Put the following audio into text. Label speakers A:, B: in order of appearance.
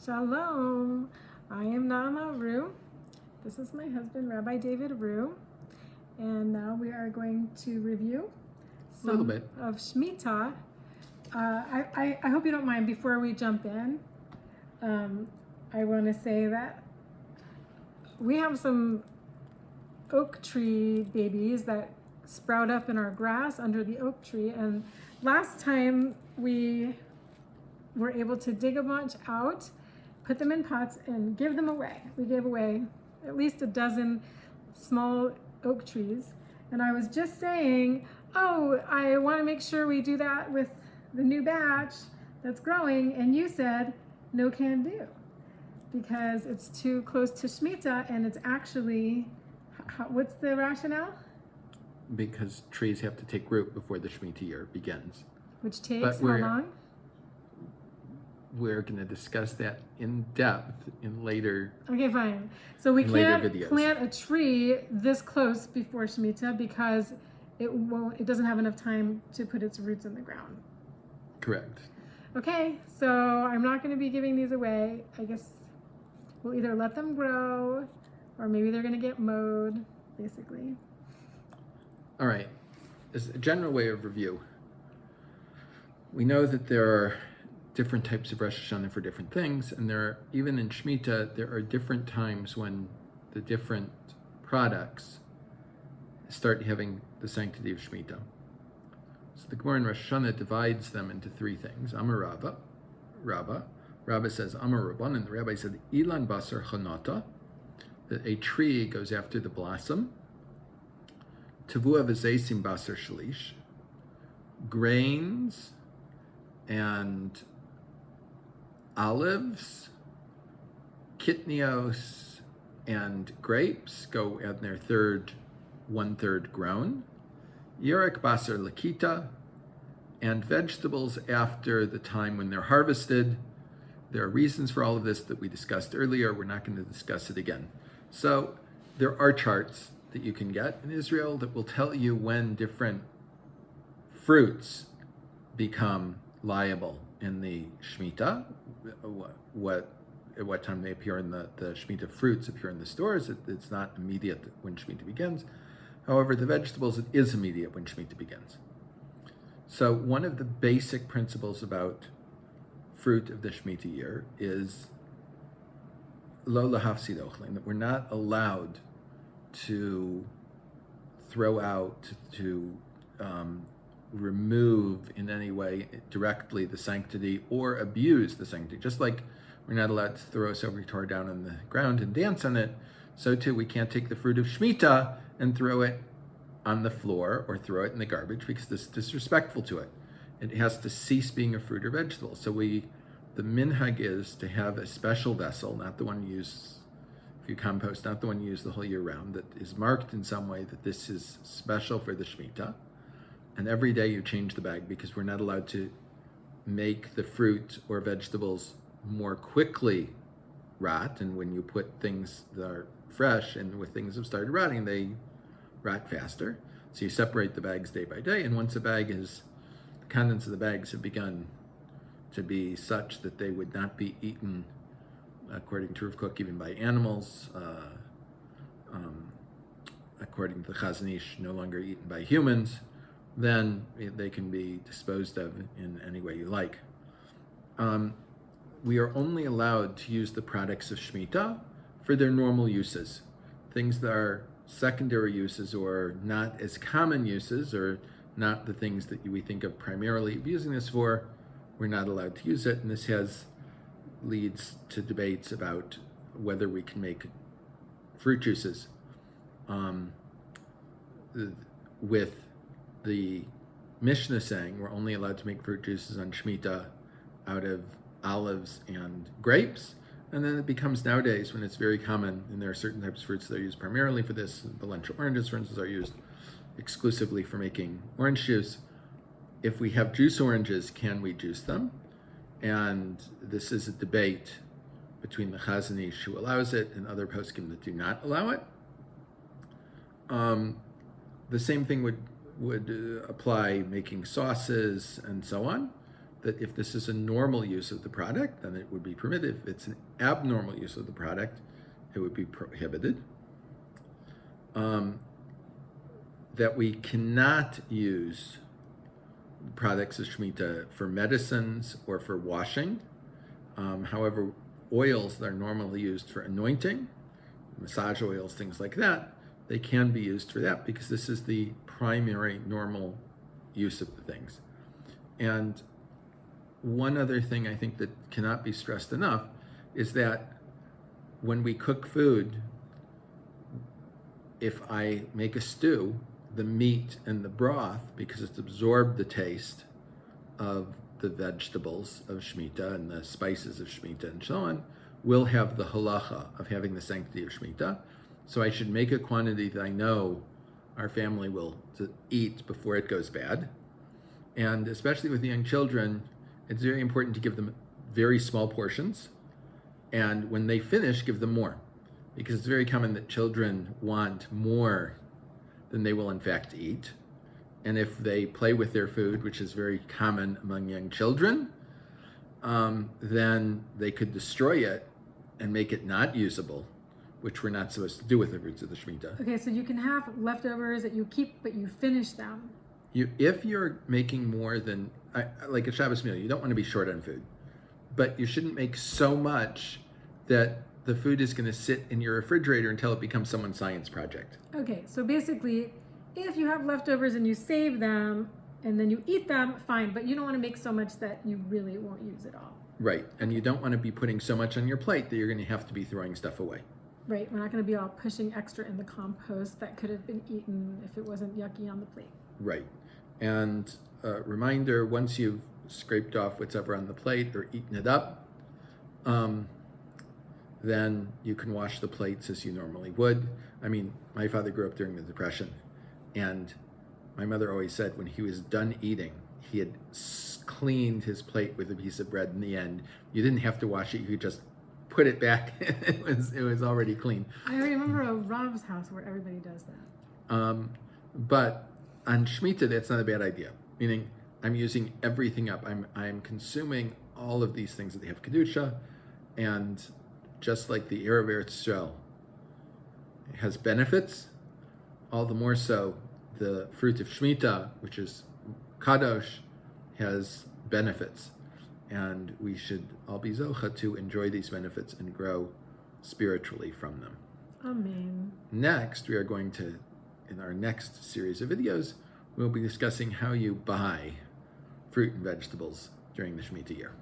A: Shalom. I am Naama Rue. This is my husband, Rabbi David Rue. And now we are going to review
B: A little bit
A: of Shmita. I hope you don't mind before we jump in. I want to say that we have some oak tree babies that sprout up in our grass under the oak tree. And last time we were able to dig a bunch out, put them in pots, and give them away. We gave away at least a dozen small oak trees. And I was just saying, oh, I want to make sure we do that with the new batch that's growing. And you said, no can do, because it's too close to Shmita, and it's actually, what's the rationale?
B: because trees have to take root before the Shmita year begins.
A: Which takes how long?
B: We're going to discuss that in depth in later.
A: Okay, fine. So we
B: in later
A: can't
B: videos.
A: plant a tree this close before Shmita because it doesn't have enough time to put its roots in the ground.
B: Correct.
A: Okay, so I'm not going to be giving these away. I guess we'll either let them grow or maybe they're going to get mowed, basically.
B: All right. As a general way of review, we know that there are different types of Rosh Hashanah for different things, and even in Shmita, there are different times when the different products start having the sanctity of Shmita. So the Gemara in Rosh Hashanah divides them into three things. Amar Rabba says, Amar Rabbanan, the rabbi said, Ilan Basar Chanata, that a tree goes after the blossom. Tavua v'zeisim Basar Shalish, grains and olives, kitnios, and grapes go at their one-third grown. Yerek basar lakita, and vegetables after the time when they're harvested. There are reasons for all of this that we discussed earlier. We're not going to discuss it again. So there are charts that you can get in Israel that will tell you when different fruits become liable in the Shmita, at what time they appear in the Shmita fruits appear in the stores. It's not immediate when Shmita begins. However, the vegetables, it is immediate when Shmita begins. So one of the basic principles about fruit of the Shmita year is lo lahafsid ochlin, that we're not allowed to throw out, to remove in any way directly the sanctity or abuse the sanctity. Just like we're not allowed to throw a silver Torah down on the ground and dance on it, so too we can't take the fruit of Shmita and throw it on the floor or throw it in the garbage, because this is disrespectful to it. It has to cease being a fruit or vegetable. So the minhag is to have a special vessel, not the one you use if you compost, not the one you use the whole year round, that is marked in some way that this is special for the Shmita. And every day you change the bag, because we're not allowed to make the fruit or vegetables more quickly rot. And when you put things that are fresh and with things that have started rotting, they rot faster. So you separate the bags day by day. And once the contents of the bags have begun to be such that they would not be eaten, according to Rav Kook, even by animals, according to the Chazon Ish, no longer eaten by humans, then they can be disposed of in any way you like. We are only allowed to use the products of Shmita for their normal uses. Things that are secondary uses or not as common uses, or not the things that we think of primarily using this for, we're not allowed to use it. And this leads to debates about whether we can make fruit juices with the Mishnah saying we're only allowed to make fruit juices on Shmita out of olives and grapes. And then it becomes nowadays, when it's very common, and there are certain types of fruits that are used primarily for this. Valencia oranges, for instance, are used exclusively for making orange juice. If we have juice oranges, can we juice them? And this is a debate between the Chazon Ish, who allows it, and other poskim that do not allow it. The same thing would apply making sauces and so on. that if this is a normal use of the product, then it would be permitted. If it's an abnormal use of the product, it would be prohibited. That we cannot use products of Shmita for medicines or for washing. However, oils that are normally used for anointing, massage oils, things like that, they can be used for that because this is the primary normal use of the things. And one other thing I think that cannot be stressed enough is that when we cook food, if I make a stew, the meat and the broth, because it's absorbed the taste of the vegetables of Shmita and the spices of Shmita and so on, will have the halacha of having the sanctity of Shmita. So I should make a quantity that I know our family will eat before it goes bad. And especially with young children, it's very important to give them very small portions. And when they finish, give them more. Because it's very common that children want more than they will in fact eat. And if they play with their food, which is very common among young children, then they could destroy it and make it not usable, which we're not supposed to do with the fruits of the Shmita.
A: Okay, so you can have leftovers that you keep, but you finish them.
B: If you're making more than, like a Shabbos meal, you don't want to be short on food. But you shouldn't make so much that the food is going to sit in your refrigerator until it becomes someone's science project.
A: Okay, so basically, if you have leftovers and you save them and then you eat them, fine, but you don't want to make so much that you really won't use it all.
B: Right, and you don't want to be putting so much on your plate that you're going to have to be throwing stuff away.
A: Right, we're not going to be all pushing extra in the compost that could have been eaten if it wasn't yucky on the plate.
B: Right, and reminder, once you've scraped off whatever on the plate or eaten it up, then you can wash the plates as you normally would. I mean, my father grew up during the Depression, and my mother always said when he was done eating, he had cleaned his plate with a piece of bread in the end. You didn't have to wash it, you could just put it back. it was already clean.
A: I remember a Rav's house where everybody does that.
B: But on Shmita, that's not a bad idea. Meaning, I'm using everything up. I'm consuming all of these things that they have Kedusha, and just like the Erev Eretz Yisrael has benefits, all the more so the fruit of Shmita, which is Kadosh, has benefits. And we should all be zocha to enjoy these benefits and grow spiritually from them.
A: Amen.
B: Next, we are going to, in our next series of videos, we'll be discussing how you buy fruit and vegetables during the Shmita year.